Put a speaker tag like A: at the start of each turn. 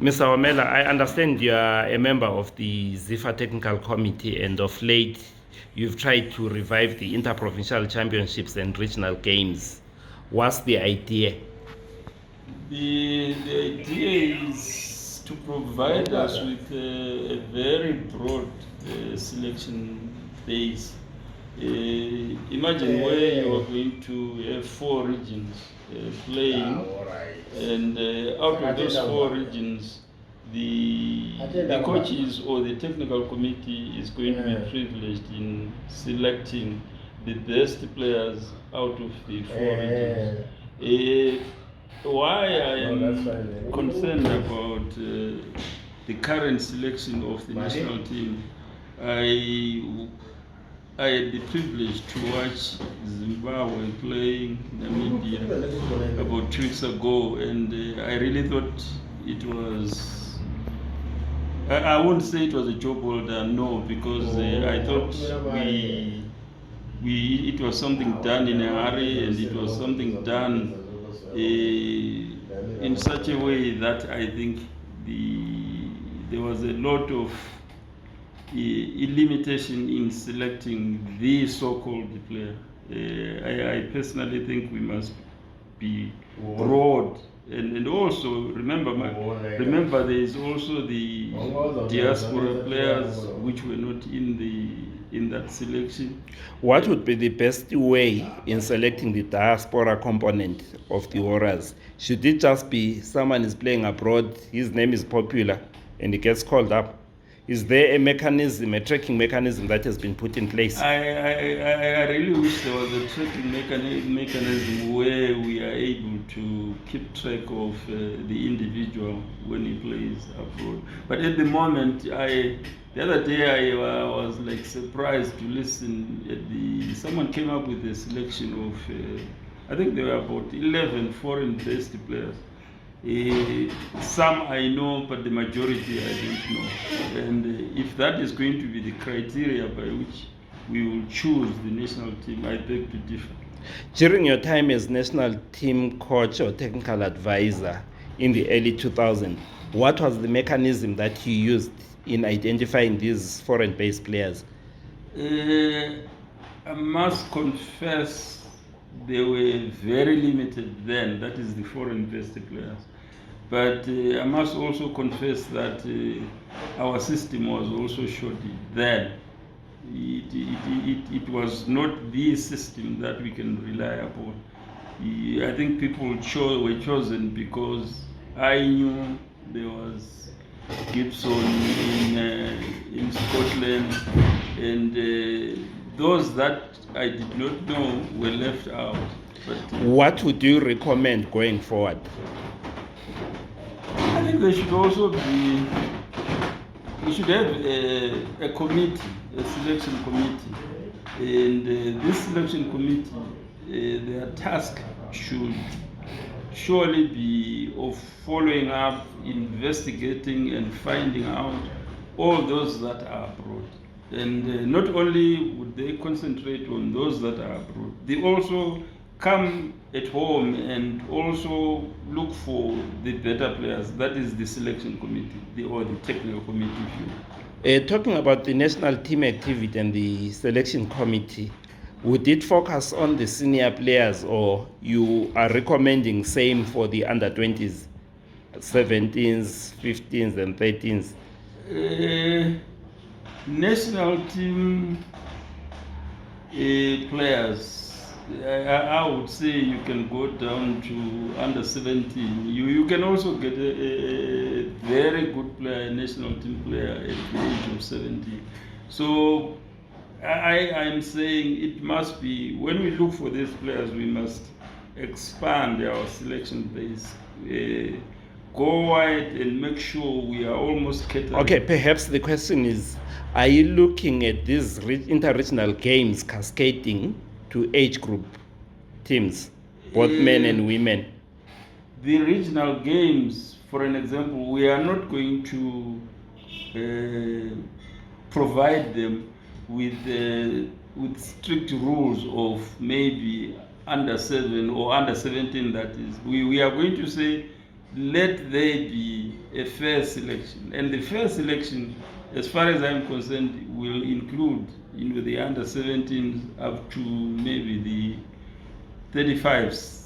A: Mr. Homela, I understand you are a member of the ZIFA Technical Committee, and of late you've tried to revive the interprovincial championships and regional games. What's the idea?
B: The idea is to provide us with a very broad selection base. Imagine where you are going to have 4 regions playing, and out of those 4 regions, the coaches or the technical committee is going to be privileged in selecting the best players out of the 4 regions. Why I am concerned about the current selection of the national team, I had the privilege to watch Zimbabwe playing Namibia about 2 weeks ago, and I really thought it was, I won't say it was a job well done, no, because I thought it was something done in a hurry, and it was something done in such a way that I think there was a lot of limitation in selecting the so-called player. I personally think we must be broad, and also remember there is also the diaspora players which were not in that selection.
A: What would be the best way in selecting the diaspora component of the Warriors? Should it just be someone is playing abroad, his name is popular, and he gets called up? Is there a mechanism, a tracking mechanism that has been put in place?
B: I really wish there was a tracking mechanism where we are able to keep track of the individual when he plays abroad. But at the moment, the other day I was like surprised to listen at someone came up with a selection of, I think there were about 11 foreign-based players. Some I know, but the majority I don't know. And if that is going to be the criteria by which we will choose the national team, I beg to differ.
A: During your time as national team coach or technical advisor in the early 2000s, what was the mechanism that you used in identifying these foreign-based players?
B: I must confess they were very limited then, that is the foreign-based players. But I must also confess that our system was also shoddy then. It was not the system that we can rely upon. I think people were chosen because I knew there was Gibson in Scotland, and those that I did not know were left out.
A: But what would you recommend going forward?
B: I think there should also be, we should have a committee, a selection committee, and this selection committee, their task should surely be of following up, investigating and finding out all those that are abroad. And not only would they concentrate on those that are abroad, they also come at home and also look for the better players. That is the selection committee or the technical committee.
A: Talking about the national team activity and the selection committee, would it focus on the senior players, or you are recommending same for the under 20s, 17s, 15s and 13s?
B: National team players, I would say you can go down to under 17. You can also get a very good player, a national team player at the age of 17. So I am saying it must be, when we look for these players, we must expand our selection base. Go wide and make sure we are almost catering.
A: Okay, perhaps the question is, are you looking at these inter-regional games cascading to age group teams, both men and women?
B: The regional games, for an example, we are not going to provide them with strict rules of maybe under 7 or under 17, that is. We are going to say, let there be a fair selection. And the fair selection, as far as I'm concerned, will include the under 17s up to maybe the 35s.